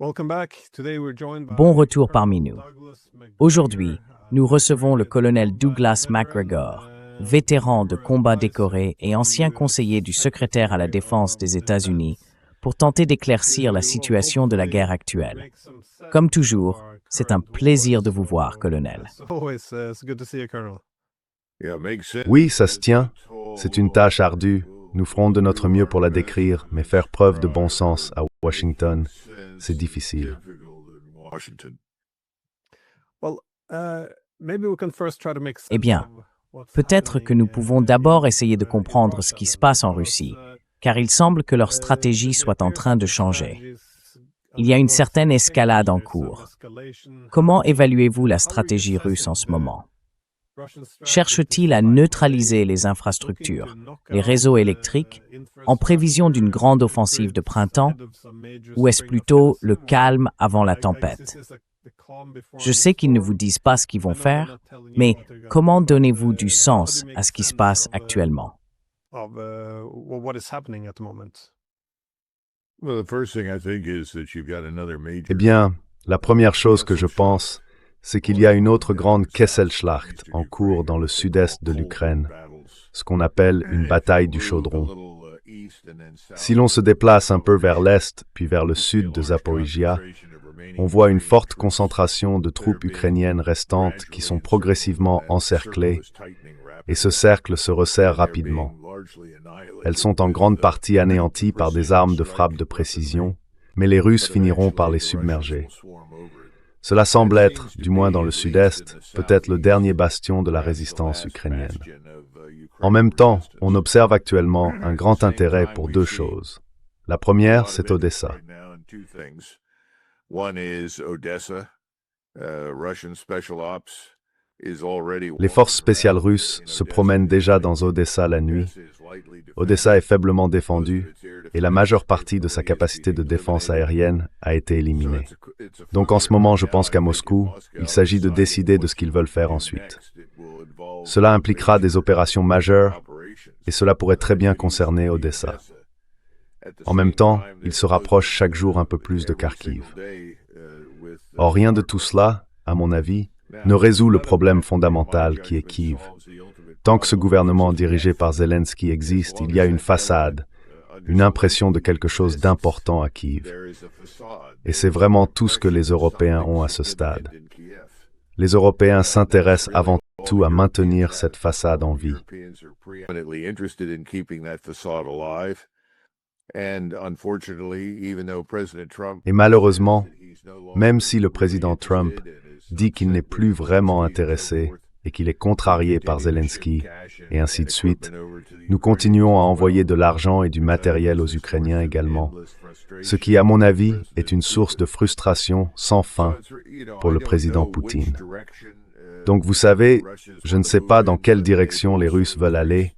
Bon retour parmi nous. Aujourd'hui, nous recevons le colonel Douglas McGregor, vétéran de combat décoré et ancien conseiller du secrétaire à la défense des États-Unis, pour tenter d'éclaircir la situation de la guerre actuelle. Comme toujours, c'est un plaisir de vous voir, colonel. Oui, ça se tient. C'est une tâche ardue. Nous ferons de notre mieux pour la décrire, mais faire preuve de bon sens à Washington, c'est difficile. Eh bien, peut-être que nous pouvons d'abord essayer de comprendre ce qui se passe en Russie, car il semble que leur stratégie soit en train de changer. Il y a une certaine escalade en cours. Comment évaluez-vous la stratégie russe en ce moment? Cherche-t-il à neutraliser les infrastructures, les réseaux électriques, en prévision d'une grande offensive de printemps, ou est-ce plutôt le calme avant la tempête? Je sais qu'ils ne vous disent pas ce qu'ils vont faire, mais comment donnez-vous du sens à ce qui se passe actuellement? Eh bien, la première chose que je pense, c'est qu'il y a une autre grande Kesselschlacht en cours dans le sud-est de l'Ukraine, ce qu'on appelle une bataille du chaudron. Si l'on se déplace un peu vers l'est puis vers le sud de Zaporizhia, on voit une forte concentration de troupes ukrainiennes restantes qui sont progressivement encerclées, et ce cercle se resserre rapidement. Elles sont en grande partie anéanties par des armes de frappe de précision, mais les Russes finiront par les submerger. Cela semble être, du moins dans le sud-est, peut-être le dernier bastion de la résistance ukrainienne. En même temps, on observe actuellement un grand intérêt pour deux choses. La première, c'est Odessa. Les forces spéciales russes se promènent déjà dans Odessa la nuit. Odessa est faiblement défendue et la majeure partie de sa capacité de défense aérienne a été éliminée. Donc en ce moment, je pense qu'à Moscou, il s'agit de décider de ce qu'ils veulent faire ensuite. Cela impliquera des opérations majeures et cela pourrait très bien concerner Odessa. En même temps, ils se rapprochent chaque jour un peu plus de Kharkiv. Or, rien de tout cela, à mon avis, ne résout le problème fondamental qui est Kiev. Tant que ce gouvernement dirigé par Zelensky existe, il y a une façade, une impression de quelque chose d'important à Kiev. Et c'est vraiment tout ce que les Européens ont à ce stade. Les Européens s'intéressent avant tout à maintenir cette façade en vie. Et malheureusement, même si le président Trump dit qu'il n'est plus vraiment intéressé et qu'il est contrarié par Zelensky, et ainsi de suite, nous continuons à envoyer de l'argent et du matériel aux Ukrainiens également, ce qui, à mon avis, est une source de frustration sans fin pour le président Poutine. Donc vous savez, je ne sais pas dans quelle direction les Russes veulent aller,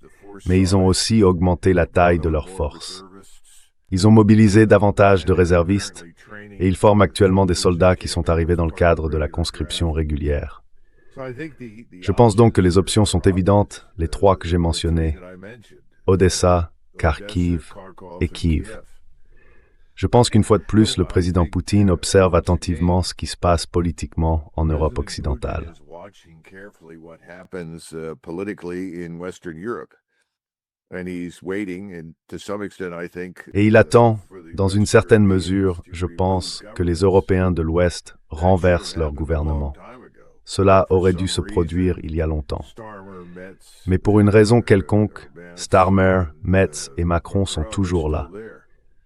mais ils ont aussi augmenté la taille de leurs forces. Ils ont mobilisé davantage de réservistes et ils forment actuellement des soldats qui sont arrivés dans le cadre de la conscription régulière. Je pense donc que les options sont évidentes, les trois que j'ai mentionnées, Odessa, Kharkiv et Kiev. Je pense qu'une fois de plus, le président Poutine observe attentivement ce qui se passe politiquement en Europe occidentale. Et il attend, dans une certaine mesure, je pense, que les Européens de l'Ouest renversent leur gouvernement. Cela aurait dû se produire il y a longtemps. Mais pour une raison quelconque, Starmer, Metz et Macron sont toujours là.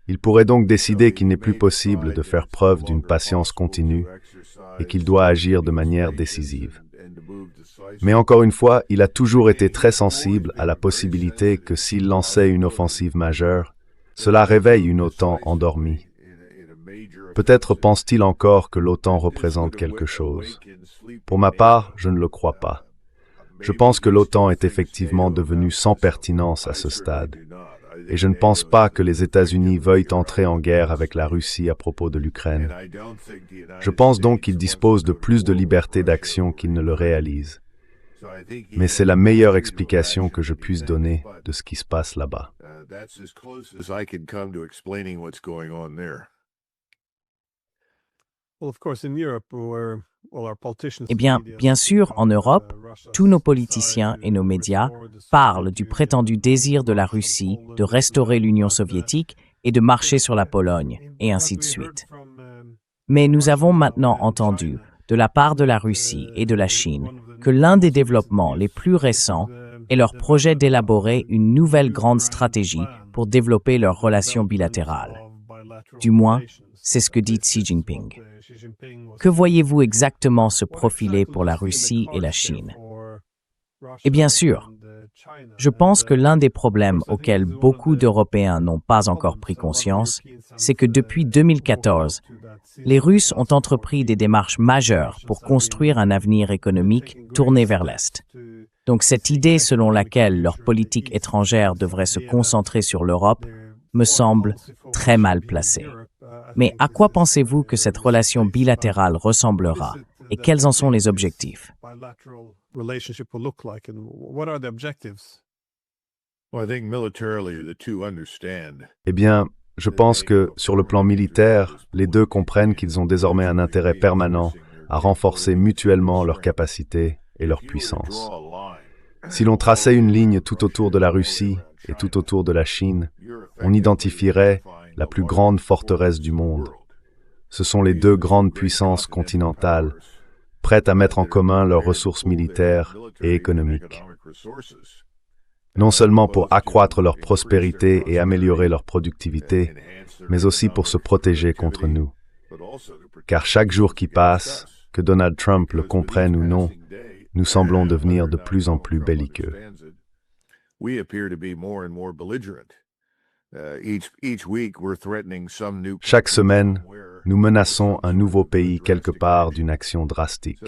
Il pourrait donc décider qu'il n'est plus possible de faire preuve d'une patience continue et qu'il doit agir de manière décisive. Mais encore une fois, il a toujours été très sensible à la possibilité que s'il lançait une offensive majeure, cela réveille une OTAN endormie. Peut-être pense-t-il encore que l'OTAN représente quelque chose. Pour ma part, je ne le crois pas. Je pense que l'OTAN est effectivement devenue sans pertinence à ce stade. Et je ne pense pas que les États-Unis veuillent entrer en guerre avec la Russie à propos de l'Ukraine. Je pense donc qu'ils disposent de plus de liberté d'action qu'ils ne le réalisent. Mais c'est la meilleure explication que je puisse donner de ce qui se passe là-bas. Eh bien, bien sûr, en Europe, tous nos politiciens et nos médias parlent du prétendu désir de la Russie de restaurer l'Union soviétique et de marcher sur la Pologne, et ainsi de suite. Mais nous avons maintenant entendu, de la part de la Russie et de la Chine, que l'un des développements les plus récents est leur projet d'élaborer une nouvelle grande stratégie pour développer leurs relations bilatérales. Du moins, c'est ce que dit Xi Jinping. Que voyez-vous exactement se profiler pour la Russie et la Chine? Et bien sûr, je pense que l'un des problèmes auxquels beaucoup d'Européens n'ont pas encore pris conscience, c'est que depuis 2014, les Russes ont entrepris des démarches majeures pour construire un avenir économique tourné vers l'Est. Donc cette idée selon laquelle leur politique étrangère devrait se concentrer sur l'Europe me semble très mal placée. Mais à quoi pensez-vous que cette relation bilatérale ressemblera et quels en sont les objectifs? Eh bien, je pense que, sur le plan militaire, les deux comprennent qu'ils ont désormais un intérêt permanent à renforcer mutuellement leurs capacités et leur puissance. Si l'on traçait une ligne tout autour de la Russie et tout autour de la Chine, on identifierait la plus grande forteresse du monde. Ce sont les deux grandes puissances continentales, prêtes à mettre en commun leurs ressources militaires et économiques. Non seulement pour accroître leur prospérité et améliorer leur productivité, mais aussi pour se protéger contre nous. Car chaque jour qui passe, que Donald Trump le comprenne ou non, nous semblons devenir de plus en plus belliqueux. Chaque semaine, nous menaçons un nouveau pays quelque part d'une action drastique.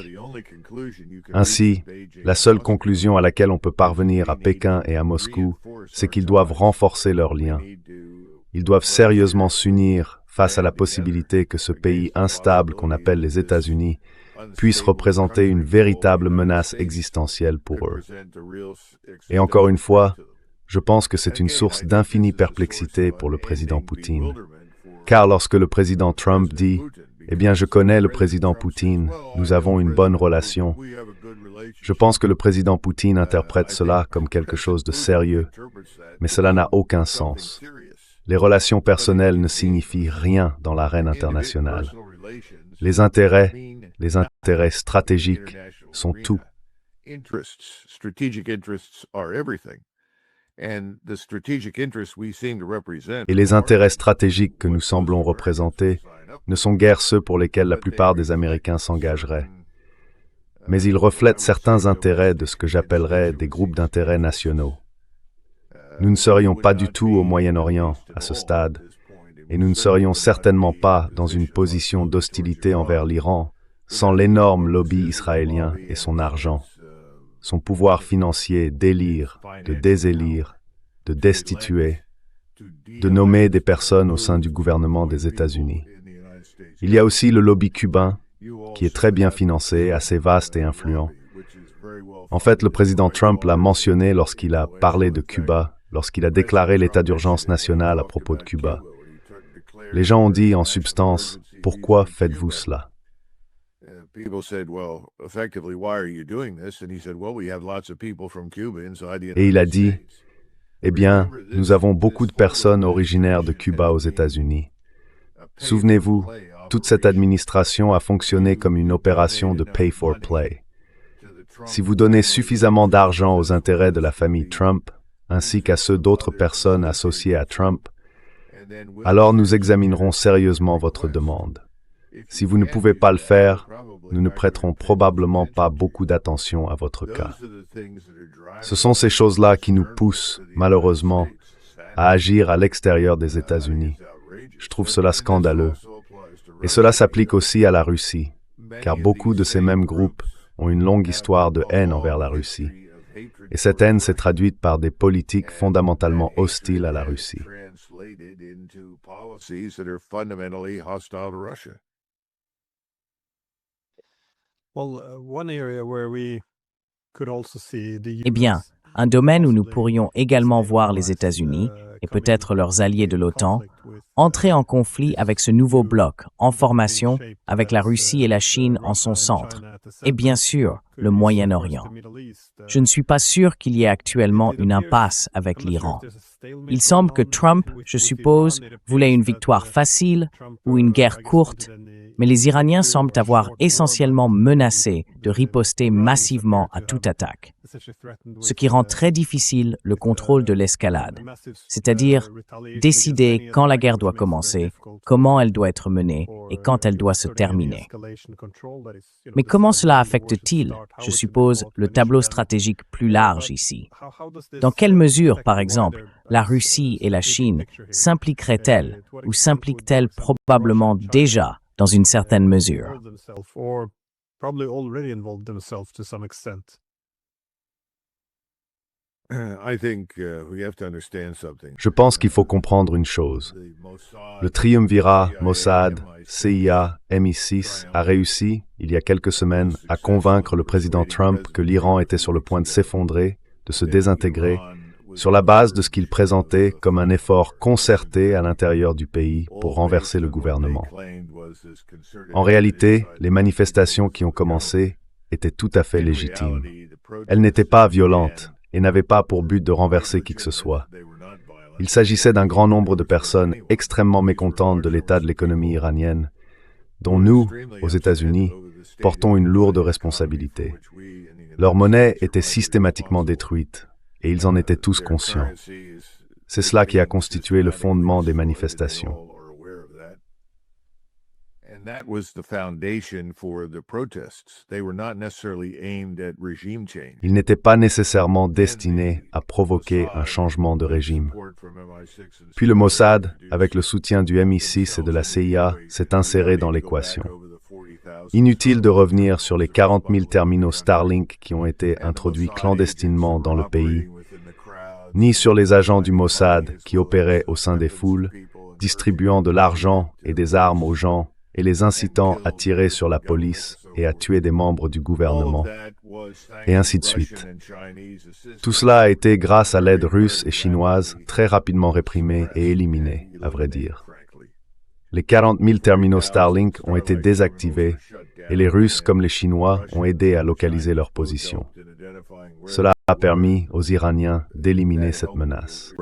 Ainsi, la seule conclusion à laquelle on peut parvenir à Pékin et à Moscou, c'est qu'ils doivent renforcer leurs liens. Ils doivent sérieusement s'unir face à la possibilité que ce pays instable qu'on appelle les États-Unis puisse représenter une véritable menace existentielle pour eux. Et encore une fois, je pense que c'est une source d'infinie perplexité pour le président Poutine. Car lorsque le président Trump dit « Eh bien, je connais le président Poutine, nous avons une bonne relation », je pense que le président Poutine interprète cela comme quelque chose de sérieux, mais cela n'a aucun sens. Les relations personnelles ne signifient rien dans l'arène internationale. Les intérêts stratégiques sont tout. Et les intérêts stratégiques que nous semblons représenter ne sont guère ceux pour lesquels la plupart des Américains s'engageraient. Mais ils reflètent certains intérêts de ce que j'appellerais des groupes d'intérêts nationaux. Nous ne serions pas du tout au Moyen-Orient à ce stade, et nous ne serions certainement pas dans une position d'hostilité envers l'Iran sans l'énorme lobby israélien et son argent, son pouvoir financier d'élire, de désélire, de destituer, de nommer des personnes au sein du gouvernement des États-Unis. Il y a aussi le lobby cubain, qui est très bien financé, assez vaste et influent. En fait, le président Trump l'a mentionné lorsqu'il a parlé de Cuba, lorsqu'il a déclaré l'état d'urgence national à propos de Cuba. Les gens ont dit en substance, « Pourquoi faites-vous cela ?» Et il a dit, « Eh bien, nous avons beaucoup de personnes originaires de Cuba aux États-Unis. Souvenez-vous, toute cette administration a fonctionné comme une opération de pay for play. Si vous donnez suffisamment d'argent aux intérêts de la famille Trump, ainsi qu'à ceux d'autres personnes associées à Trump, alors nous examinerons sérieusement votre demande. Si vous ne pouvez pas le faire, nous ne prêterons probablement pas beaucoup d'attention à votre cas. » Ce sont ces choses-là qui nous poussent, malheureusement, à agir à l'extérieur des États-Unis. Je trouve cela scandaleux. Et cela s'applique aussi à la Russie, car beaucoup de ces mêmes groupes ont une longue histoire de haine envers la Russie. Et cette haine s'est traduite par des politiques fondamentalement hostiles à la Russie. Eh bien, un domaine où nous pourrions également voir les États-Unis et peut-être leurs alliés de l'OTAN, entrer en conflit avec ce nouveau bloc en formation avec la Russie et la Chine en son centre, et bien sûr le Moyen-Orient. Je ne suis pas sûr qu'il y ait actuellement une impasse avec l'Iran. Il semble que Trump, je suppose, voulait une victoire facile ou une guerre courte, mais les Iraniens semblent avoir essentiellement menacé de riposter massivement à toute attaque, ce qui rend très difficile le contrôle de l'escalade, c'est-à-dire décider quand la guerre doit commencer, comment elle doit être menée et quand elle doit se terminer. Mais comment cela affecte-t-il, je suppose, le tableau stratégique plus large ici? Dans quelle mesure, par exemple, la Russie et la Chine s'impliqueraient-elles ou s'impliquent-elles probablement déjà dans une certaine mesure? Je pense qu'il faut comprendre une chose. Le triumvirat Mossad, CIA, MI6 a réussi, il y a quelques semaines, à convaincre le président Trump que l'Iran était sur le point de s'effondrer, de se désintégrer, sur la base de ce qu'il présentait comme un effort concerté à l'intérieur du pays pour renverser le gouvernement. En réalité, les manifestations qui ont commencé étaient tout à fait légitimes. Elles n'étaient pas violentes et n'avaient pas pour but de renverser qui que ce soit. Il s'agissait d'un grand nombre de personnes extrêmement mécontentes de l'état de l'économie iranienne, dont nous, aux États-Unis, portons une lourde responsabilité. Leur monnaie était systématiquement détruite, et ils en étaient tous conscients. C'est cela qui a constitué le fondement des manifestations. Ils n'étaient pas nécessairement destinés à provoquer un changement de régime. Puis le Mossad, avec le soutien du MI6 et de la CIA, s'est inséré dans l'équation. Inutile de revenir sur les 40 000 terminaux Starlink qui ont été introduits clandestinement dans le pays, ni sur les agents du Mossad qui opéraient au sein des foules, distribuant de l'argent et des armes aux gens et les incitant à tirer sur la police et à tuer des membres du gouvernement, et ainsi de suite. Tout cela a été grâce à l'aide russe et chinoise très rapidement réprimée et éliminée, à vrai dire. Les 40 000 terminaux Starlink ont été désactivés et les Russes comme les Chinois ont aidé à localiser leur position. Cela a permis aux Iraniens d'éliminer cette menace.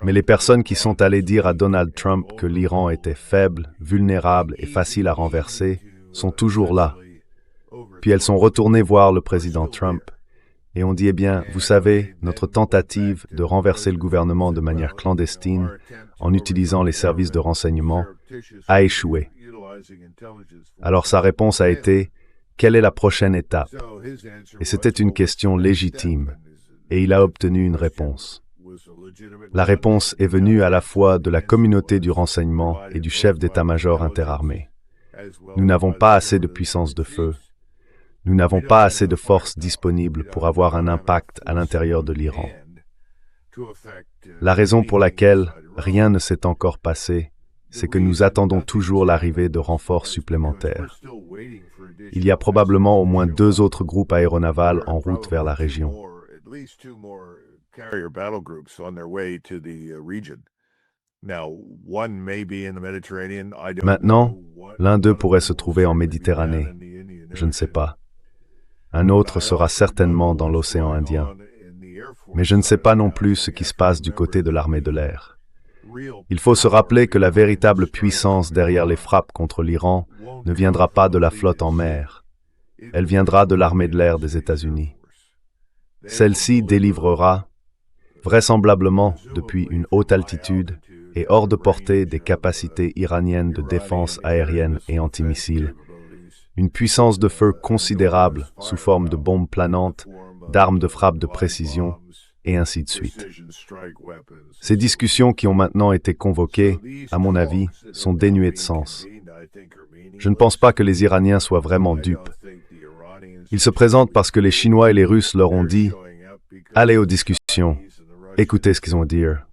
Mais les personnes qui sont allées dire à Donald Trump que l'Iran était faible, vulnérable et facile à renverser sont toujours là. Puis elles sont retournées voir le président Trump et ont dit, eh bien, vous savez, notre tentative de renverser le gouvernement de manière clandestine en utilisant les services de renseignement a échoué. Alors sa réponse a été, quelle est la prochaine étape? Et c'était une question légitime. Et il a obtenu une réponse. La réponse est venue à la fois de la communauté du renseignement et du chef d'état-major interarmé. Nous n'avons pas assez de puissance de feu. Nous n'avons pas assez de forces disponibles pour avoir un impact à l'intérieur de l'Iran. La raison pour laquelle rien ne s'est encore passé, c'est que nous attendons toujours l'arrivée de renforts supplémentaires. Il y a probablement au moins 2 autres groupes aéronavals en route vers la région. Maintenant, l'un d'eux pourrait se trouver en Méditerranée. Je ne sais pas. Un autre sera certainement dans l'océan Indien. Mais je ne sais pas non plus ce qui se passe du côté de l'armée de l'air. Il faut se rappeler que la véritable puissance derrière les frappes contre l'Iran ne viendra pas de la flotte en mer. Elle viendra de l'armée de l'air des États-Unis. Celle-ci délivrera, vraisemblablement depuis une haute altitude et hors de portée des capacités iraniennes de défense aérienne et antimissiles, une puissance de feu considérable sous forme de bombes planantes, d'armes de frappe de précision, et ainsi de suite. Ces discussions qui ont maintenant été convoquées, à mon avis, sont dénuées de sens. Je ne pense pas que les Iraniens soient vraiment dupes. Ils se présentent parce que les Chinois et les Russes leur ont dit « Allez aux discussions, écoutez ce qu'ils ont à dire ».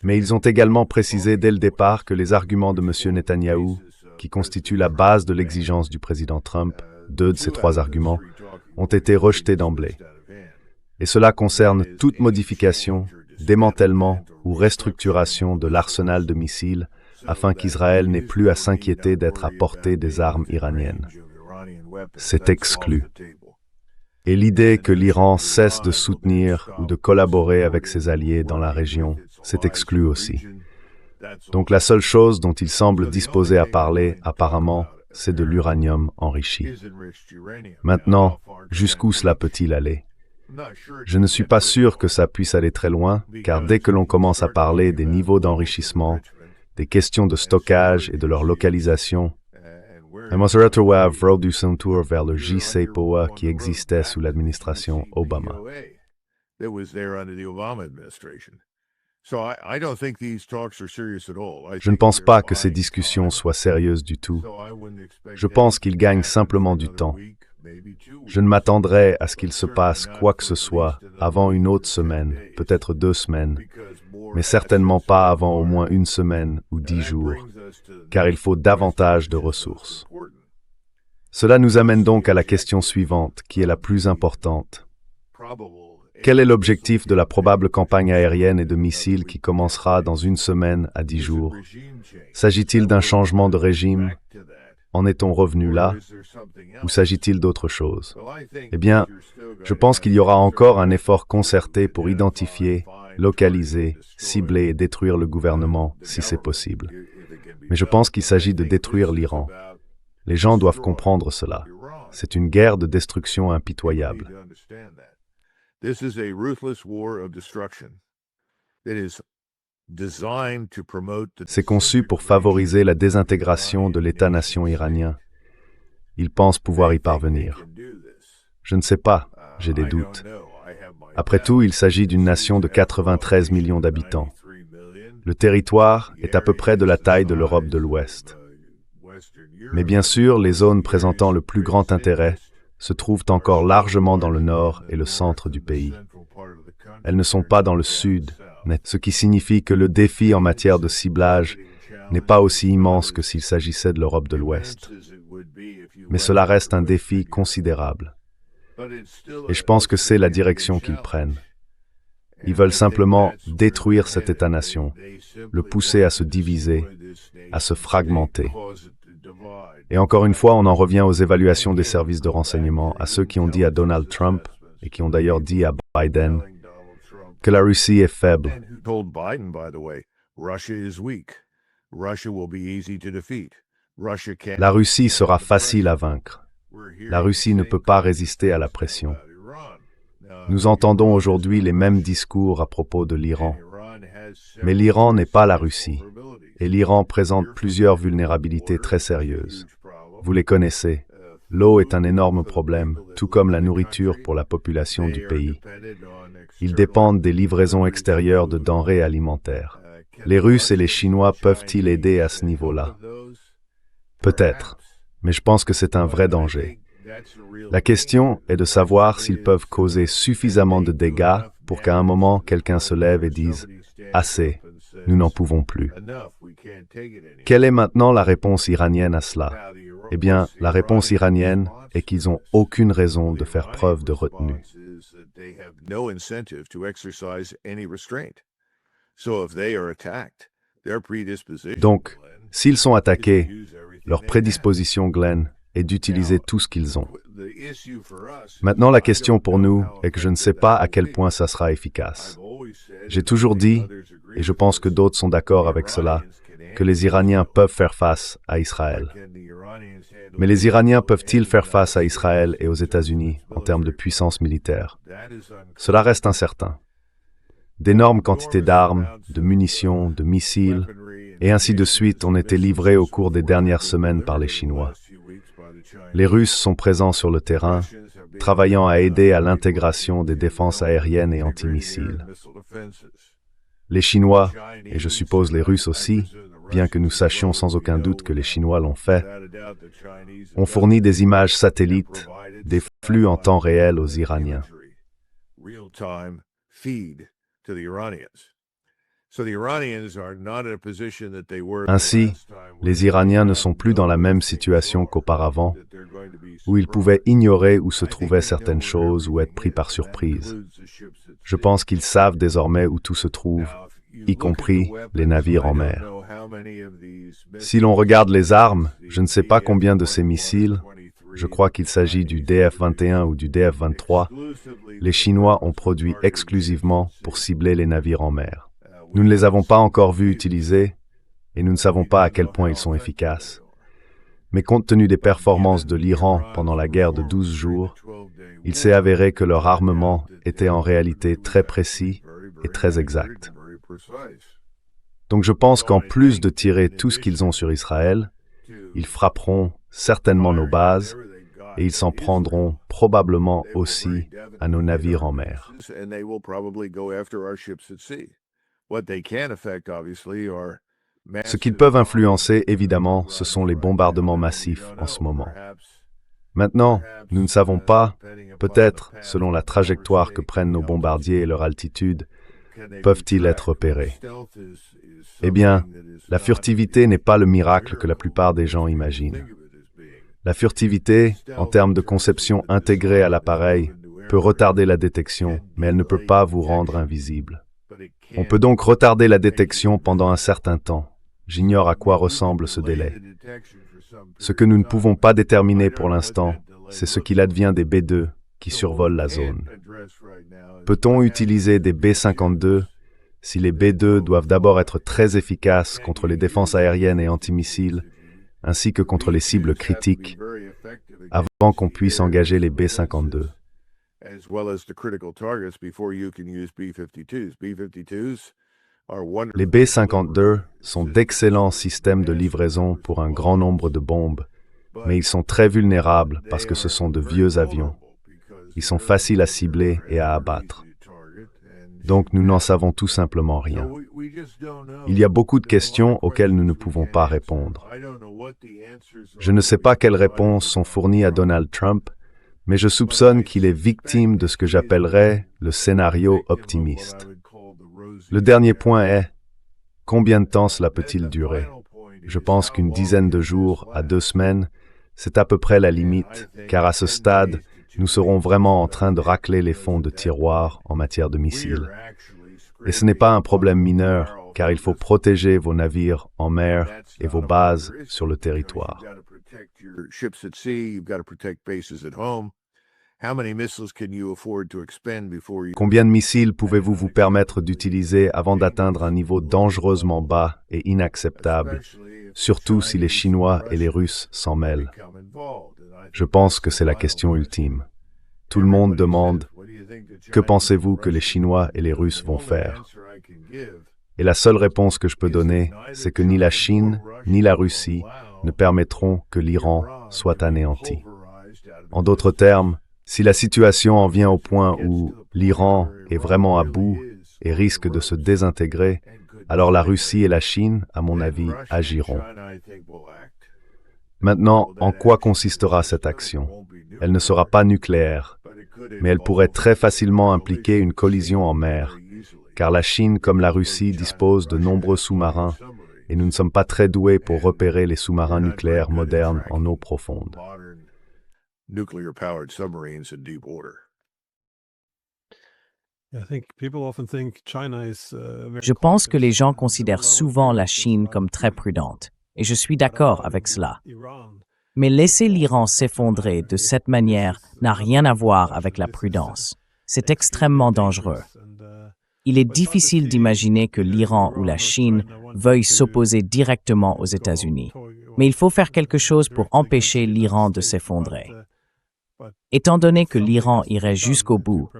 Mais ils ont également précisé dès le départ que les arguments de M. Netanyahou, qui constituent la base de l'exigence du président Trump, 2 de ces 3 arguments, ont été rejetés d'emblée. Et cela concerne toute modification, démantèlement ou restructuration de l'arsenal de missiles afin qu'Israël n'ait plus à s'inquiéter d'être à portée des armes iraniennes. C'est exclu. Et l'idée que l'Iran cesse de soutenir ou de collaborer avec ses alliés dans la région, c'est exclu aussi. Donc la seule chose dont il semble disposé à parler, apparemment, c'est de l'uranium enrichi. Maintenant, jusqu'où cela peut-il aller? Je ne suis pas sûr que ça puisse aller très loin, car dès que l'on commence à parler des niveaux d'enrichissement, des questions de stockage et de leur localisation, a produit un tour vers le JCPOA qui existait sous l'administration Obama. Je ne pense pas que ces discussions soient sérieuses du tout. Je pense qu'ils gagnent simplement du temps. Je ne m'attendrai à ce qu'il se passe quoi que ce soit avant une autre semaine, peut-être 2 semaines, mais certainement pas avant au moins 1 semaine ou 10 jours, car il faut davantage de ressources. Cela nous amène donc à la question suivante, qui est la plus importante. Quel est l'objectif de la probable campagne aérienne et de missiles qui commencera dans 1 semaine à 10 jours? S'agit-il d'un changement de régime? En est-on revenu là? Ou s'agit-il d'autre chose? Eh bien, je pense qu'il y aura encore un effort concerté pour identifier, localiser, cibler et détruire le gouvernement, si c'est possible. Mais je pense qu'il s'agit de détruire l'Iran. Les gens doivent comprendre cela. C'est une guerre de destruction impitoyable. C'est conçu pour favoriser la désintégration de l'État-nation iranien. Ils pensent pouvoir y parvenir. Je ne sais pas, j'ai des doutes. Après tout, il s'agit d'une nation de 93 millions d'habitants. Le territoire est à peu près de la taille de l'Europe de l'Ouest. Mais bien sûr, les zones présentant le plus grand intérêt se trouvent encore largement dans le nord et le centre du pays. Elles ne sont pas dans le sud, ce qui signifie que le défi en matière de ciblage n'est pas aussi immense que s'il s'agissait de l'Europe de l'Ouest. Mais cela reste un défi considérable. Et je pense que c'est la direction qu'ils prennent. Ils veulent simplement détruire cet État-nation, le pousser à se diviser, à se fragmenter. Et encore une fois, on en revient aux évaluations des services de renseignement, à ceux qui ont dit à Donald Trump, et qui ont d'ailleurs dit à Biden, que la Russie est faible. La Russie sera facile à vaincre. La Russie ne peut pas résister à la pression. Nous entendons aujourd'hui les mêmes discours à propos de l'Iran. Mais l'Iran n'est pas la Russie, et l'Iran présente plusieurs vulnérabilités très sérieuses. Vous les connaissez. L'eau est un énorme problème, tout comme la nourriture pour la population du pays. Ils dépendent des livraisons extérieures de denrées alimentaires. Les Russes et les Chinois peuvent-ils aider à ce niveau-là? Peut-être, mais je pense que c'est un vrai danger. La question est de savoir s'ils peuvent causer suffisamment de dégâts pour qu'à un moment, quelqu'un se lève et dise « Assez, nous n'en pouvons plus ». Quelle est maintenant la réponse iranienne à cela? Eh bien, la réponse iranienne est qu'ils n'ont aucune raison de faire preuve de retenue. Donc, s'ils sont attaqués, leur prédisposition, Glenn, est d'utiliser tout ce qu'ils ont. Maintenant, la question pour nous est que je ne sais pas à quel point ça sera efficace. J'ai toujours dit, et je pense que d'autres sont d'accord avec cela, que les Iraniens peuvent faire face à Israël. Mais les Iraniens peuvent-ils faire face à Israël et aux États-Unis en termes de puissance militaire? Cela reste incertain. D'énormes quantités d'armes, de munitions, de missiles, et ainsi de suite ont été livrées au cours des dernières semaines par les Chinois. Les Russes sont présents sur le terrain, travaillant à aider à l'intégration des défenses aériennes et antimissiles. Les Chinois, et je suppose les Russes aussi, bien que nous sachions sans aucun doute que les Chinois l'ont fait, ont fourni des images satellites, des flux en temps réel aux Iraniens. Ainsi, les Iraniens ne sont plus dans la même situation qu'auparavant, où ils pouvaient ignorer où se trouvaient certaines choses ou être pris par surprise. Je pense qu'ils savent désormais où tout se trouve, y compris les navires en mer. Si l'on regarde les armes, je ne sais pas combien de ces missiles, je crois qu'il s'agit du DF-21 ou du DF-23, les Chinois ont produit exclusivement pour cibler les navires en mer. Nous ne les avons pas encore vus utiliser et nous ne savons pas à quel point ils sont efficaces. Mais compte tenu des performances de l'Iran pendant la guerre de 12 jours, il s'est avéré que leur armement était en réalité très précis et très exact. Donc je pense qu'en plus de tirer tout ce qu'ils ont sur Israël, ils frapperont certainement nos bases et ils s'en prendront probablement aussi à nos navires en mer. Ce qu'ils peuvent influencer, évidemment, ce sont les bombardements massifs en ce moment. Maintenant, nous ne savons pas, peut-être, selon la trajectoire que prennent nos bombardiers et leur altitude, peuvent-ils être repérés? Eh bien, la furtivité n'est pas le miracle que la plupart des gens imaginent. La furtivité, en termes de conception intégrée à l'appareil, peut retarder la détection, mais elle ne peut pas vous rendre invisible. On peut donc retarder la détection pendant un certain temps. J'ignore à quoi ressemble ce délai. Ce que nous ne pouvons pas déterminer pour l'instant, c'est ce qu'il advient des B-2 qui survolent la zone. Peut-on utiliser des B-52 si les B-2 doivent d'abord être très efficaces contre les défenses aériennes et antimissiles, ainsi que contre les cibles critiques, avant qu'on puisse engager les B-52? Les B-52 sont d'excellents systèmes de livraison pour un grand nombre de bombes, mais ils sont très vulnérables parce que ce sont de vieux avions. Ils sont faciles à cibler et à abattre. Donc nous n'en savons tout simplement rien. Il y a beaucoup de questions auxquelles nous ne pouvons pas répondre. Je ne sais pas quelles réponses sont fournies à Donald Trump, mais je soupçonne qu'il est victime de ce que j'appellerais le scénario optimiste. Le dernier point est, combien de temps cela peut-il durer? Je pense qu'une dizaine de jours à 2 semaines, c'est à peu près la limite, car à ce stade, nous serons vraiment en train de racler les fonds de tiroir en matière de missiles. Et ce n'est pas un problème mineur, car il faut protéger vos navires en mer et vos bases sur le territoire. Combien de missiles pouvez-vous vous permettre d'utiliser avant d'atteindre un niveau dangereusement bas et inacceptable, surtout si les Chinois et les Russes s'en mêlent? Je pense que c'est la question ultime. Tout le monde demande « Que pensez-vous que les Chinois et les Russes vont faire ?» Et la seule réponse que je peux donner, c'est que ni la Chine ni la Russie ne permettront que l'Iran soit anéanti. En d'autres termes, si la situation en vient au point où l'Iran est vraiment à bout et risque de se désintégrer, alors la Russie et la Chine, à mon avis, agiront. Maintenant, en quoi consistera cette action? Elle ne sera pas nucléaire, mais elle pourrait très facilement impliquer une collision en mer, car la Chine comme la Russie disposent de nombreux sous-marins et nous ne sommes pas très doués pour repérer les sous-marins nucléaires modernes en eau profonde. Je pense que les gens considèrent souvent la Chine comme très prudente, et je suis d'accord avec cela. Mais laisser l'Iran s'effondrer de cette manière n'a rien à voir avec la prudence. C'est extrêmement dangereux. Il est difficile d'imaginer que l'Iran ou la Chine veuillent s'opposer directement aux États-Unis. Mais il faut faire quelque chose pour empêcher l'Iran de s'effondrer. Étant donné que l'Iran irait jusqu'au bout,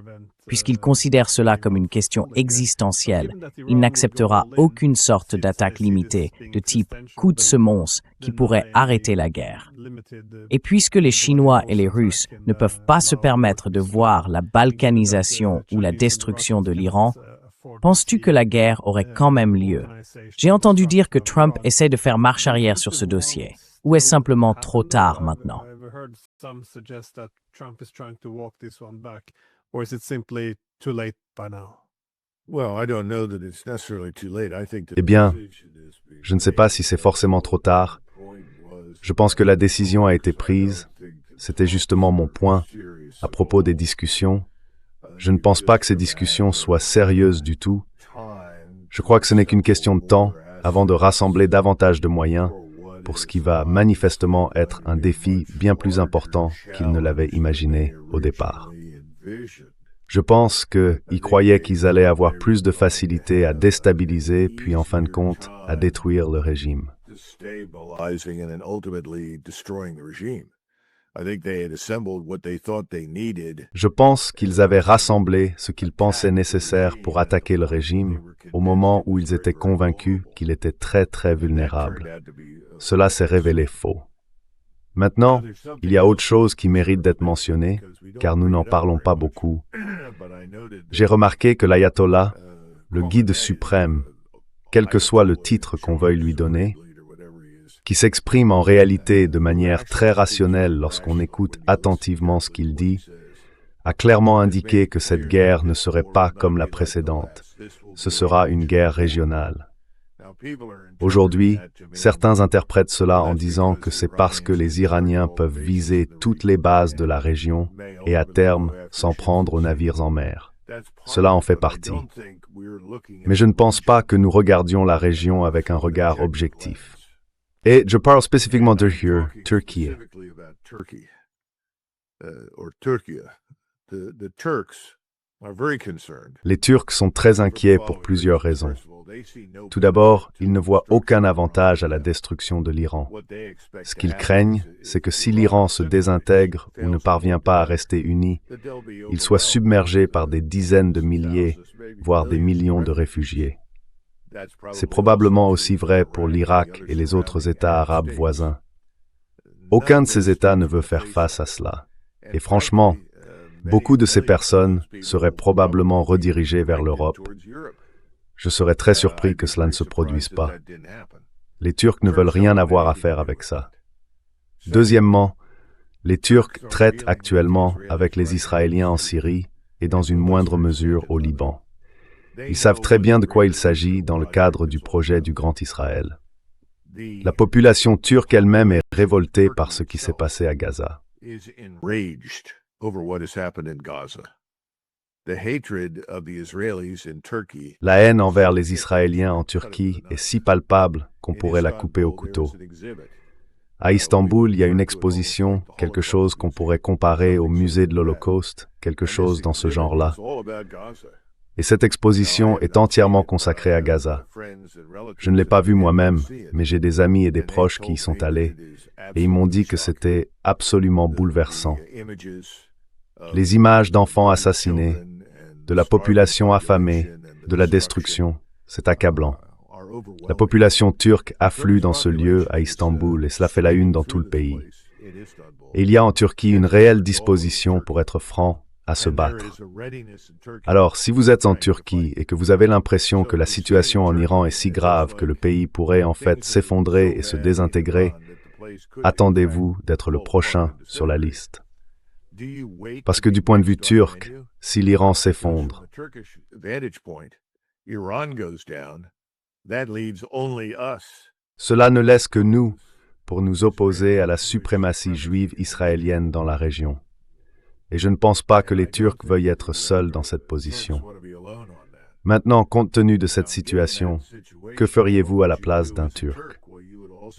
puisqu'il considère cela comme une question existentielle, il n'acceptera aucune sorte d'attaque limitée de type coup de semonce qui pourrait arrêter la guerre. Et puisque les Chinois et les Russes ne peuvent pas se permettre de voir la balkanisation ou la destruction de l'Iran, penses-tu que la guerre aurait quand même lieu? J'ai entendu dire que Trump essaie de faire marche arrière sur ce dossier. Ou est-ce simplement trop tard maintenant? Eh bien, je ne sais pas si c'est forcément trop tard. Je pense que la décision a été prise. C'était justement mon point à propos des discussions. Je ne pense pas que ces discussions soient sérieuses du tout. Je crois que ce n'est qu'une question de temps avant de rassembler davantage de moyens pour ce qui va manifestement être un défi bien plus important qu'ils ne l'avaient imaginé au départ. Je pense qu'ils croyaient qu'ils allaient avoir plus de facilité à déstabiliser, puis en fin de compte, à détruire le régime. Je pense qu'ils avaient rassemblé ce qu'ils pensaient nécessaire pour attaquer le régime au moment où ils étaient convaincus qu'il était très très vulnérable. Cela s'est révélé faux. Maintenant, il y a autre chose qui mérite d'être mentionnée, car nous n'en parlons pas beaucoup. J'ai remarqué que l'ayatollah, le guide suprême, quel que soit le titre qu'on veuille lui donner, qui s'exprime en réalité de manière très rationnelle lorsqu'on écoute attentivement ce qu'il dit, a clairement indiqué que cette guerre ne serait pas comme la précédente. Ce sera une guerre régionale. Aujourd'hui, certains interprètent cela en disant que c'est parce que les Iraniens peuvent viser toutes les bases de la région et à terme s'en prendre aux navires en mer. Cela en fait partie. Mais je ne pense pas que nous regardions la région avec un regard objectif. Et je parle spécifiquement de Turquie. Les Turcs sont très inquiets pour plusieurs raisons. Tout d'abord, ils ne voient aucun avantage à la destruction de l'Iran. Ce qu'ils craignent, c'est que si l'Iran se désintègre ou ne parvient pas à rester uni, il soit submergé par des dizaines de milliers, voire des millions de réfugiés. C'est probablement aussi vrai pour l'Irak et les autres États arabes voisins. Aucun de ces États ne veut faire face à cela. Et franchement, beaucoup de ces personnes seraient probablement redirigées vers l'Europe. Je serais très surpris que cela ne se produise pas. Les Turcs ne veulent rien avoir à faire avec ça. Deuxièmement, les Turcs traitent actuellement avec les Israéliens en Syrie et dans une moindre mesure au Liban. Ils savent très bien de quoi il s'agit dans le cadre du projet du Grand Israël. La population turque elle-même est révoltée par ce qui s'est passé à Gaza. La haine envers les Israéliens en Turquie est si palpable qu'on pourrait la couper au couteau. À Istanbul, il y a une exposition, quelque chose qu'on pourrait comparer au musée de l'Holocauste, quelque chose dans ce genre-là. Et cette exposition est entièrement consacrée à Gaza. Je ne l'ai pas vue moi-même, mais j'ai des amis et des proches qui y sont allés, et ils m'ont dit que c'était absolument bouleversant. Les images d'enfants assassinés, de la population affamée, de la destruction, c'est accablant. La population turque afflue dans ce lieu à Istanbul et cela fait la une dans tout le pays. Et il y a en Turquie une réelle disposition, pour être franc, à se battre. Alors, si vous êtes en Turquie et que vous avez l'impression que la situation en Iran est si grave que le pays pourrait en fait s'effondrer et se désintégrer, attendez-vous d'être le prochain sur la liste. Parce que du point de vue turc, si l'Iran s'effondre, cela ne laisse que nous pour nous opposer à la suprématie juive israélienne dans la région. Et je ne pense pas que les Turcs veuillent être seuls dans cette position. Maintenant, compte tenu de cette situation, que feriez-vous à la place d'un Turc?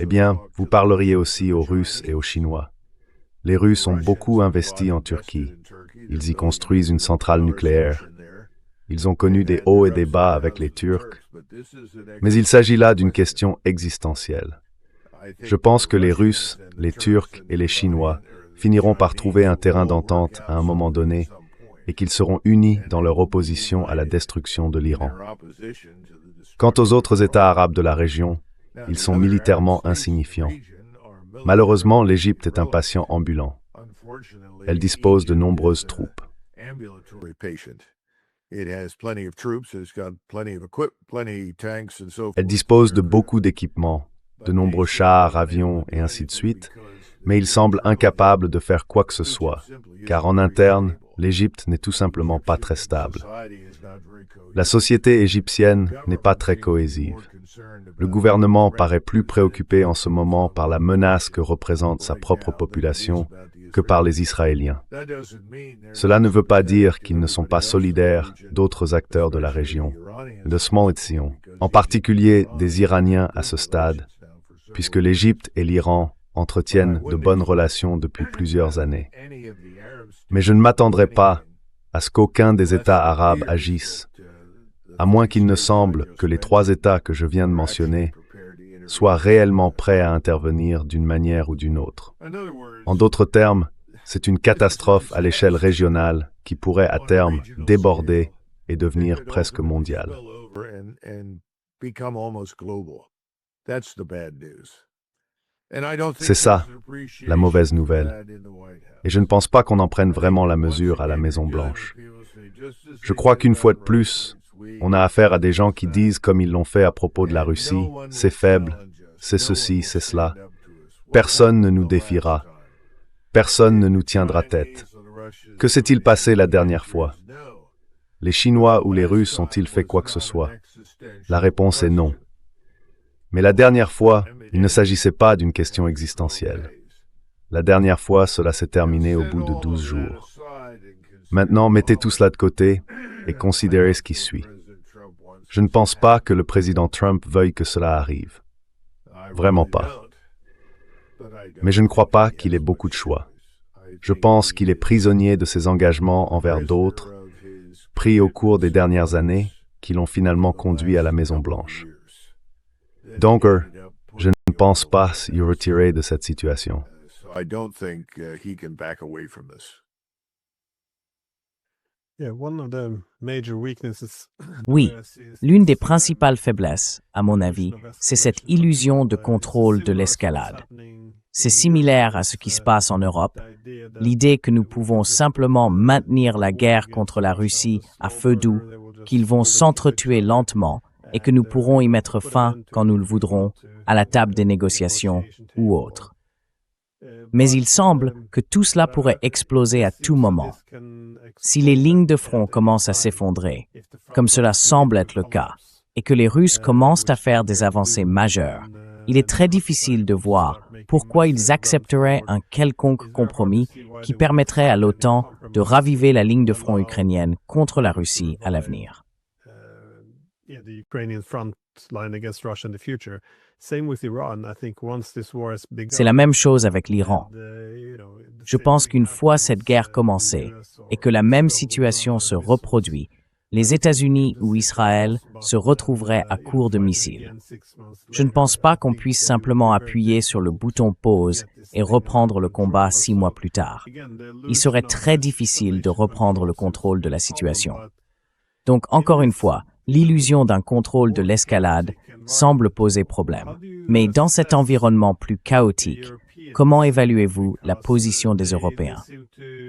Eh bien, vous parleriez aussi aux Russes et aux Chinois. Les Russes ont beaucoup investi en Turquie. Ils y construisent une centrale nucléaire. Ils ont connu des hauts et des bas avec les Turcs. Mais il s'agit là d'une question existentielle. Je pense que les Russes, les Turcs et les Chinois finiront par trouver un terrain d'entente à un moment donné et qu'ils seront unis dans leur opposition à la destruction de l'Iran. Quant aux autres États arabes de la région, ils sont militairement insignifiants. Malheureusement, l'Égypte est un patient ambulant. Elle dispose de nombreuses troupes. Elle dispose de beaucoup d'équipements, de nombreux chars, avions et ainsi de suite, mais il semble incapable de faire quoi que ce soit, car en interne, l'Égypte n'est tout simplement pas très stable. La société égyptienne n'est pas très cohésive. Le gouvernement paraît plus préoccupé en ce moment par la menace que représente sa propre population que par les Israéliens. Cela ne veut pas dire qu'ils ne sont pas solidaires d'autres acteurs de la région, de Smolitzion, en particulier des Iraniens à ce stade, puisque l'Égypte et l'Iran entretiennent de bonnes relations depuis plusieurs années. Mais je ne m'attendrai pas à ce qu'aucun des États arabes agisse, à moins qu'il ne semble que les 3 États que je viens de mentionner soient réellement prêts à intervenir d'une manière ou d'une autre. En d'autres termes, c'est une catastrophe à l'échelle régionale qui pourrait à terme déborder et devenir presque mondiale. C'est ça, la mauvaise nouvelle. Et je ne pense pas qu'on en prenne vraiment la mesure à la Maison-Blanche. Je crois qu'une fois de plus, on a affaire à des gens qui disent, comme ils l'ont fait à propos de la Russie, « c'est faible, c'est ceci, c'est cela. Personne ne nous défiera. Personne ne nous tiendra tête. » Que s'est-il passé la dernière fois? Les Chinois ou les Russes ont-ils fait quoi que ce soit? La réponse est non. Mais la dernière fois, il ne s'agissait pas d'une question existentielle. La dernière fois, cela s'est terminé au bout de 12 jours. Maintenant, mettez tout cela de côté et considérez ce qui suit. Je ne pense pas que le président Trump veuille que cela arrive. Vraiment pas. Mais je ne crois pas qu'il ait beaucoup de choix. Je pense qu'il est prisonnier de ses engagements envers d'autres, pris au cours des dernières années, qui l'ont finalement conduit à la Maison-Blanche. Donc, je ne pense pas s'y retirer de cette situation. Oui, l'une des principales faiblesses, à mon avis, c'est cette illusion de contrôle de l'escalade. C'est similaire à ce qui se passe en Europe, l'idée que nous pouvons simplement maintenir la guerre contre la Russie à feu doux, qu'ils vont s'entretuer lentement et que nous pourrons y mettre fin quand nous le voudrons, à la table des négociations ou autre. Mais il semble que tout cela pourrait exploser à tout moment. Si les lignes de front commencent à s'effondrer, comme cela semble être le cas, et que les Russes commencent à faire des avancées majeures, il est très difficile de voir pourquoi ils accepteraient un quelconque compromis qui permettrait à l'OTAN de raviver la ligne de front ukrainienne contre la Russie à l'avenir. C'est la même chose avec l'Iran. Je pense qu'une fois cette guerre commencée et que la même situation se reproduit, les États-Unis ou Israël se retrouveraient à court de missiles. Je ne pense pas qu'on puisse simplement appuyer sur le bouton pause et reprendre le combat 6 mois plus tard. Il serait très difficile de reprendre le contrôle de la situation. Donc, encore une fois, l'illusion d'un contrôle de l'escalade semble poser problème. Mais dans cet environnement plus chaotique, comment évaluez-vous la position des Européens?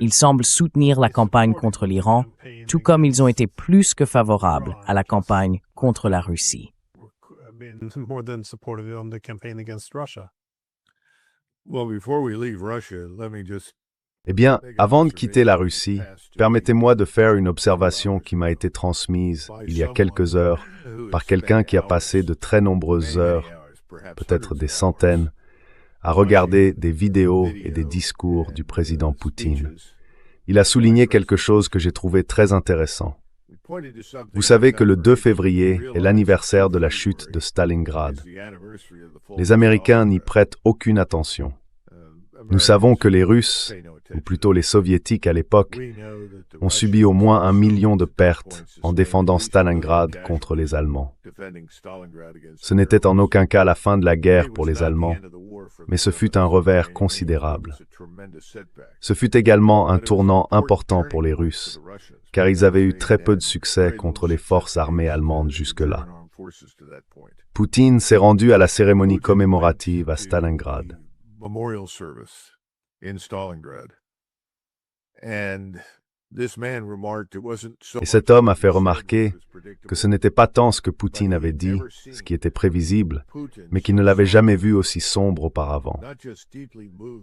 Ils semblent soutenir la campagne contre l'Iran, tout comme ils ont été plus que favorables à la campagne contre la Russie. Eh bien, avant de quitter la Russie, permettez-moi de faire une observation qui m'a été transmise il y a quelques heures par quelqu'un qui a passé de très nombreuses heures, peut-être des centaines, à regarder des vidéos et des discours du président Poutine. Il a souligné quelque chose que j'ai trouvé très intéressant. Vous savez que le 2 février est l'anniversaire de la chute de Stalingrad. Les Américains n'y prêtent aucune attention. Nous savons que les Russes, ou plutôt les Soviétiques à l'époque, ont subi au moins 1 million de pertes en défendant Stalingrad contre les Allemands. Ce n'était en aucun cas la fin de la guerre pour les Allemands, mais ce fut un revers considérable. Ce fut également un tournant important pour les Russes, car ils avaient eu très peu de succès contre les forces armées allemandes jusque-là. Poutine s'est rendu à la cérémonie commémorative à Stalingrad. Et cet homme a fait remarquer que ce n'était pas tant ce que Poutine avait dit, ce qui était prévisible, mais qu'il ne l'avait jamais vu aussi sombre auparavant.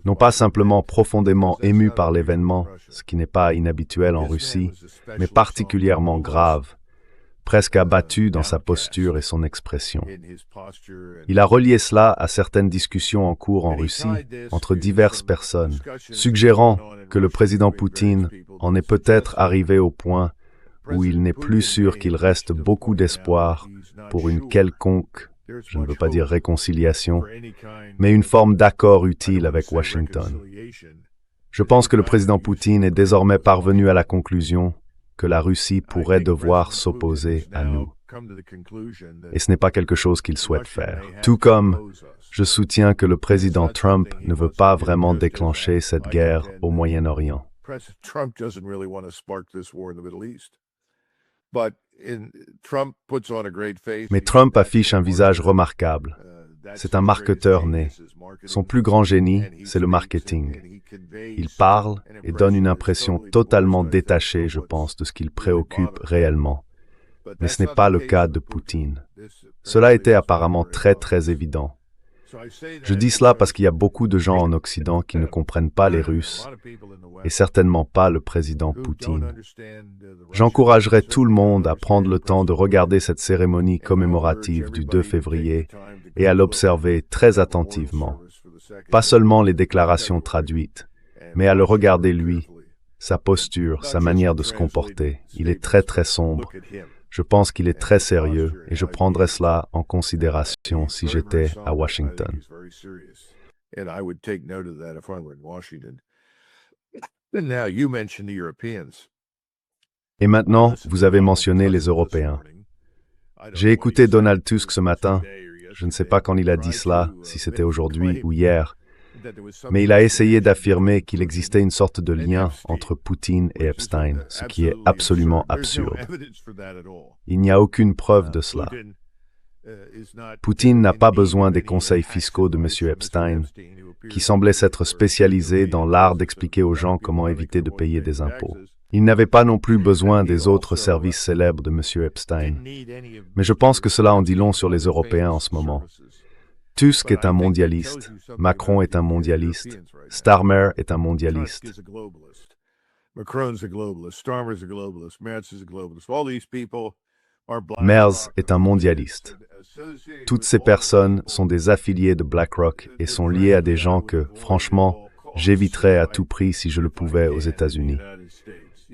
Non pas simplement profondément ému par l'événement, ce qui n'est pas inhabituel en Russie, mais particulièrement grave, presque abattu dans sa posture et son expression. Il a relié cela à certaines discussions en cours en Russie entre diverses personnes, suggérant que le président Poutine en est peut-être arrivé au point où il n'est plus sûr qu'il reste beaucoup d'espoir pour une quelconque, je ne veux pas dire réconciliation, mais une forme d'accord utile avec Washington. Je pense que le président Poutine est désormais parvenu à la conclusion que la Russie pourrait devoir s'opposer à nous. Et ce n'est pas quelque chose qu'il souhaite faire. Tout comme je soutiens que le président Trump ne veut pas vraiment déclencher cette guerre au Moyen-Orient. Mais Trump affiche un visage remarquable. C'est un marketeur né. Son plus grand génie, c'est le marketing. Il parle et donne une impression totalement détachée, je pense, de ce qu'il préoccupe réellement. Mais ce n'est pas le cas de Poutine. Cela était apparemment très évident. Je dis cela parce qu'il y a beaucoup de gens en Occident qui ne comprennent pas les Russes et certainement pas le président Poutine. J'encouragerais tout le monde à prendre le temps de regarder cette cérémonie commémorative du 2 février et à l'observer très attentivement. Pas seulement les déclarations traduites, mais à le regarder lui, sa posture, sa manière de se comporter. Il est très sombre. Je pense qu'il est très sérieux et je prendrais cela en considération si j'étais à Washington. Et maintenant, vous avez mentionné les Européens. J'ai écouté Donald Tusk ce matin. Je ne sais pas quand il a dit cela, si c'était aujourd'hui ou hier, mais il a essayé d'affirmer qu'il existait une sorte de lien entre Poutine et Epstein, ce qui est absolument absurde. Il n'y a aucune preuve de cela. Poutine n'a pas besoin des conseils fiscaux de M. Epstein, qui semblait s'être spécialisé dans l'art d'expliquer aux gens comment éviter de payer des impôts. Il n'avait pas non plus besoin des autres services célèbres de M. Epstein. Mais je pense que cela en dit long sur les Européens en ce moment. Tusk est un mondialiste, Macron est un mondialiste, Starmer est un mondialiste. Merz est un mondialiste. Toutes ces personnes sont des affiliés de BlackRock et sont liées à des gens que, franchement, j'éviterais à tout prix si je le pouvais aux États-Unis.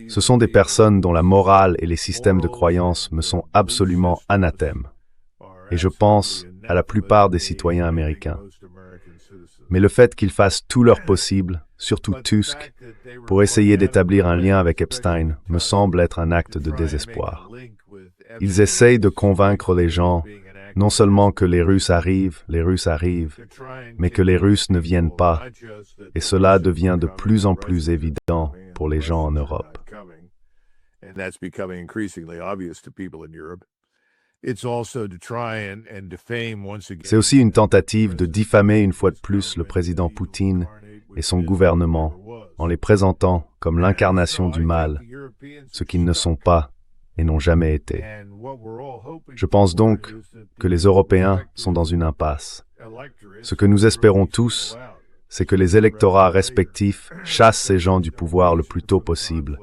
Ce sont des personnes dont la morale et les systèmes de croyance me sont absolument anathèmes. Et je pense à la plupart des citoyens américains. Mais le fait qu'ils fassent tout leur possible, surtout Tusk, pour essayer d'établir un lien avec Epstein, me semble être un acte de désespoir. Ils essayent de convaincre les gens, non seulement que les Russes arrivent, mais que les Russes ne viennent pas, et cela devient de plus en plus évident pour les gens en Europe. C'est aussi une tentative de diffamer une fois de plus le président Poutine et son gouvernement en les présentant comme l'incarnation du mal, ce qu'ils ne sont pas et n'ont jamais été. Je pense donc que les Européens sont dans une impasse. Ce que nous espérons tous, c'est que les électorats respectifs chassent ces gens du pouvoir le plus tôt possible,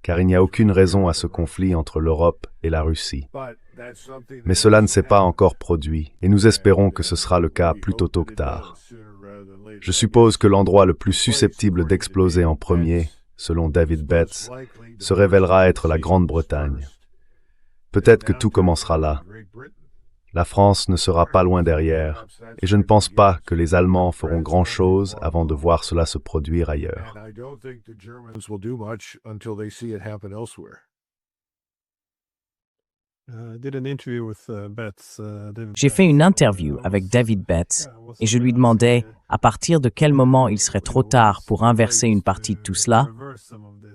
car il n'y a aucune raison à ce conflit entre l'Europe et la Russie. Mais cela ne s'est pas encore produit, et nous espérons que ce sera le cas plus tôt que tard. Je suppose que l'endroit le plus susceptible d'exploser en premier, selon David Betts, se révélera être la Grande-Bretagne. Peut-être que tout commencera là. La France ne sera pas loin derrière, et je ne pense pas que les Allemands feront grand-chose avant de voir cela se produire ailleurs. J'ai fait une interview avec David Betts et je lui demandais à partir de quel moment il serait trop tard pour inverser une partie de tout cela,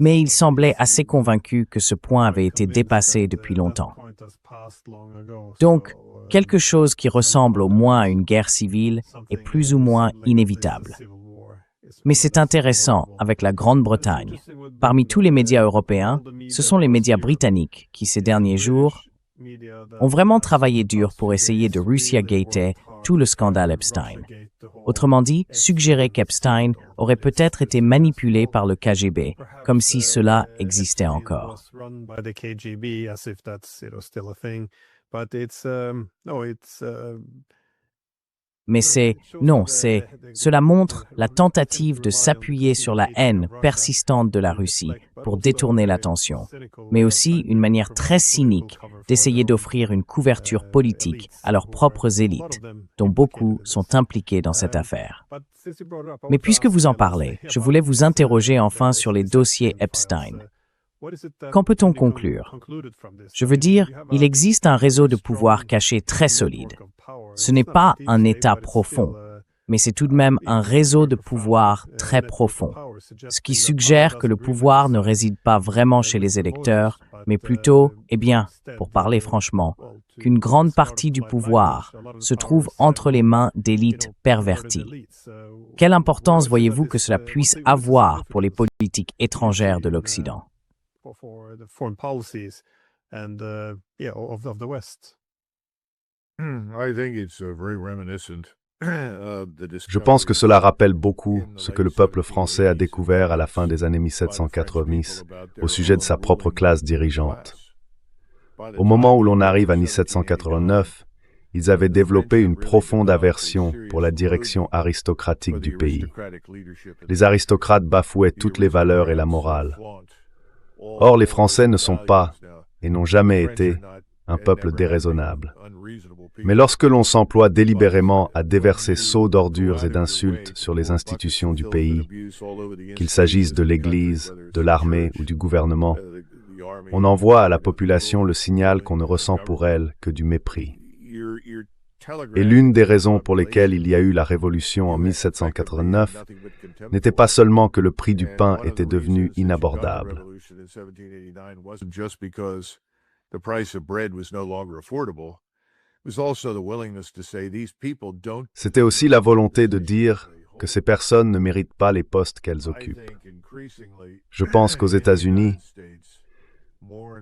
mais il semblait assez convaincu que ce point avait été dépassé depuis longtemps. Donc, quelque chose qui ressemble au moins à une guerre civile est plus ou moins inévitable. Mais c'est intéressant avec la Grande-Bretagne. Parmi tous les médias européens, ce sont les médias britanniques qui, ces derniers jours, ont vraiment travaillé dur pour essayer de Russiagater tout le scandale Epstein. Autrement dit, suggérer qu'Epstein aurait peut-être été manipulé par le KGB, comme si cela existait encore. Mais cela montre la tentative de s'appuyer sur la haine persistante de la Russie pour détourner l'attention, mais aussi une manière très cynique d'essayer d'offrir une couverture politique à leurs propres élites, dont beaucoup sont impliqués dans cette affaire. Mais puisque vous en parlez, je voulais vous interroger enfin sur les dossiers Epstein. Qu'en peut-on conclure? Je veux dire, il existe un réseau de pouvoir caché très solide. Ce n'est pas un État profond, mais c'est tout de même un réseau de pouvoir très profond, ce qui suggère que le pouvoir ne réside pas vraiment chez les électeurs, mais plutôt, pour parler franchement, qu'une grande partie du pouvoir se trouve entre les mains d'élites perverties. Quelle importance voyez-vous que cela puisse avoir pour les politiques étrangères de l'Occident? Je pense que cela rappelle beaucoup ce que le peuple français a découvert à la fin des années 1790 au sujet de sa propre classe dirigeante. Au moment où l'on arrive à 1789, ils avaient développé une profonde aversion pour la direction aristocratique du pays. Les aristocrates bafouaient toutes les valeurs et la morale. Or, les Français ne sont pas, et n'ont jamais été, un peuple déraisonnable. Mais lorsque l'on s'emploie délibérément à déverser seaux d'ordures et d'insultes sur les institutions du pays, qu'il s'agisse de l'Église, de l'armée ou du gouvernement, on envoie à la population le signal qu'on ne ressent pour elle que du mépris. Et l'une des raisons pour lesquelles il y a eu la Révolution en 1789 n'était pas seulement que le prix du pain était devenu inabordable. C'était aussi la volonté de dire que ces personnes ne méritent pas les postes qu'elles occupent. Je pense qu'aux États-Unis,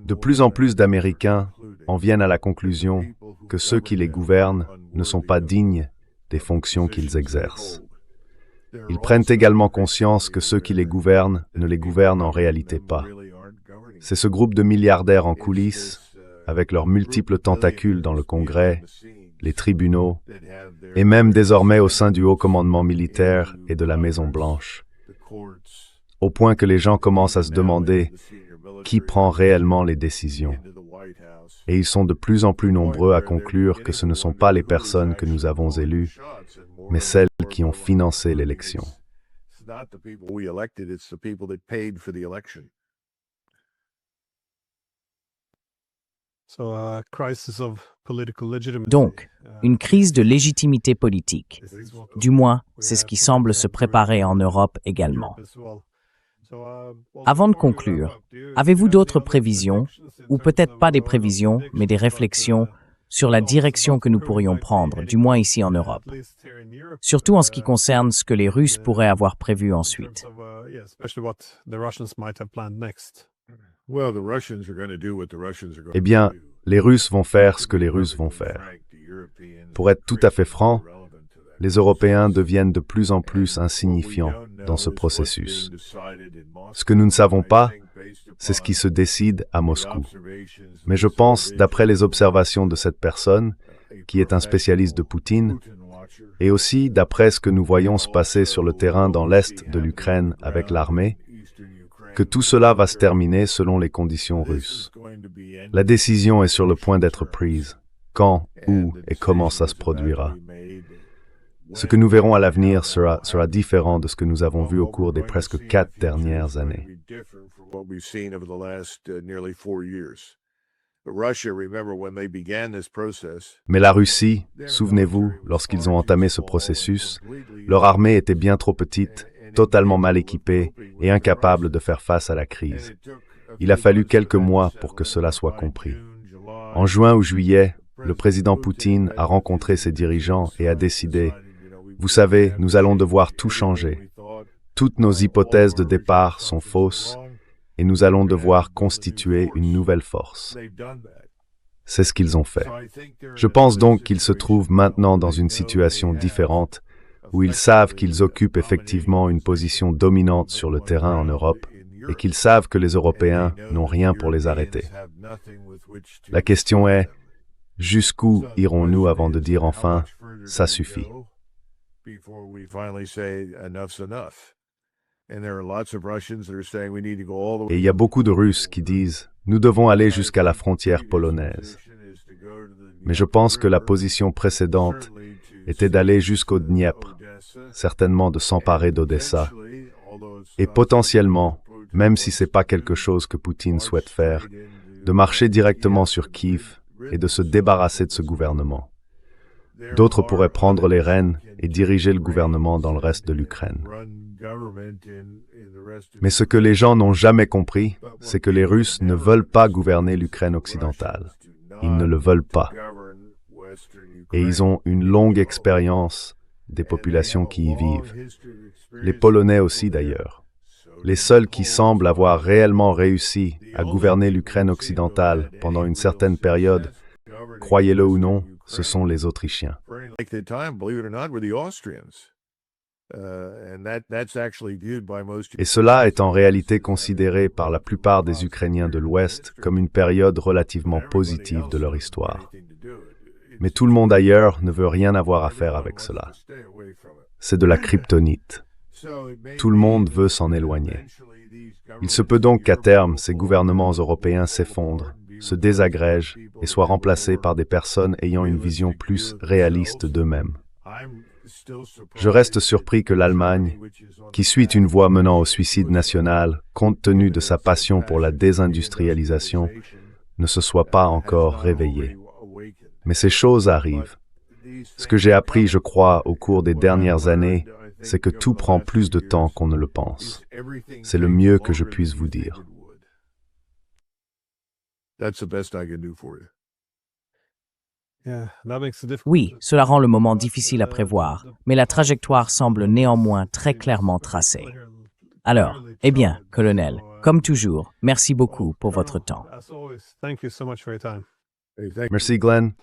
de plus en plus d'Américains en viennent à la conclusion que ceux qui les gouvernent ne sont pas dignes des fonctions qu'ils exercent. Ils prennent également conscience que ceux qui les gouvernent ne les gouvernent en réalité pas. C'est ce groupe de milliardaires en coulisses, avec leurs multiples tentacules dans le Congrès, les tribunaux, et même désormais au sein du haut commandement militaire et de la Maison-Blanche, au point que les gens commencent à se demander qui prend réellement les décisions. Et ils sont de plus en plus nombreux à conclure que ce ne sont pas les personnes que nous avons élues, mais celles qui ont financé l'élection. Donc, une crise de légitimité politique. Du moins, c'est ce qui semble se préparer en Europe également. Avant de conclure, avez-vous d'autres prévisions, ou peut-être pas des prévisions, mais des réflexions sur la direction que nous pourrions prendre, du moins ici en Europe, surtout en ce qui concerne ce que les Russes pourraient avoir prévu ensuite? Eh bien, les Russes vont faire ce que les Russes vont faire. Pour être tout à fait franc, les Européens deviennent de plus en plus insignifiants dans ce processus. Ce que nous ne savons pas, c'est ce qui se décide à Moscou. Mais je pense, d'après les observations de cette personne, qui est un spécialiste de Poutine, et aussi d'après ce que nous voyons se passer sur le terrain dans l'est de l'Ukraine avec l'armée, que tout cela va se terminer selon les conditions russes. La décision est sur le point d'être prise. Quand, où et comment ça se produira. Ce que nous verrons à l'avenir sera différent de ce que nous avons vu au cours des presque 4 dernières années. Mais la Russie, souvenez-vous, lorsqu'ils ont entamé ce processus, leur armée était bien trop petite, totalement mal équipée et incapable de faire face à la crise. Il a fallu quelques mois pour que cela soit compris. En juin ou juillet, le président Poutine a rencontré ses dirigeants et a décidé « Vous savez, nous allons devoir tout changer. toutes nos hypothèses de départ sont fausses et nous allons devoir constituer une nouvelle force. C'est ce qu'ils ont fait. Je pense donc qu'ils se trouvent maintenant dans une situation différente où ils savent qu'ils occupent effectivement une position dominante sur le terrain en Europe et qu'ils savent que les Européens n'ont rien pour les arrêter. La question est, jusqu'où irons-nous avant de dire enfin « ça suffit » ? Et il y a beaucoup de Russes qui disent « nous devons aller jusqu'à la frontière polonaise ». Mais je pense que la position précédente était d'aller jusqu'au Dniepr, certainement de s'emparer d'Odessa, et potentiellement, même si ce n'est pas quelque chose que Poutine souhaite faire, de marcher directement sur Kiev et de se débarrasser de ce gouvernement. D'autres pourraient prendre les rênes et diriger le gouvernement dans le reste de l'Ukraine. Mais ce que les gens n'ont jamais compris, c'est que les Russes ne veulent pas gouverner l'Ukraine occidentale. Ils ne le veulent pas. Et ils ont une longue expérience des populations qui y vivent. Les Polonais aussi d'ailleurs. Les seuls qui semblent avoir réellement réussi à gouverner l'Ukraine occidentale pendant une certaine période, croyez-le ou non, ce sont les Autrichiens. Et cela est en réalité considéré par la plupart des Ukrainiens de l'Ouest comme une période relativement positive de leur histoire. Mais tout le monde ailleurs ne veut rien avoir à faire avec cela. C'est de la kryptonite. Tout le monde veut s'en éloigner. Il se peut donc qu'à terme, ces gouvernements européens s'effondrent, se désagrègent et soient remplacés par des personnes ayant une vision plus réaliste d'eux-mêmes. Je reste surpris que l'Allemagne, qui suit une voie menant au suicide national, compte tenu de sa passion pour la désindustrialisation, ne se soit pas encore réveillée. Mais ces choses arrivent. Ce que j'ai appris, je crois, au cours des dernières années, c'est que tout prend plus de temps qu'on ne le pense. C'est le mieux que je puisse vous dire. Oui, cela rend le moment difficile à prévoir, mais la trajectoire semble néanmoins très clairement tracée. Alors, eh bien, colonel, comme toujours, merci beaucoup pour votre temps. Merci, Glenn.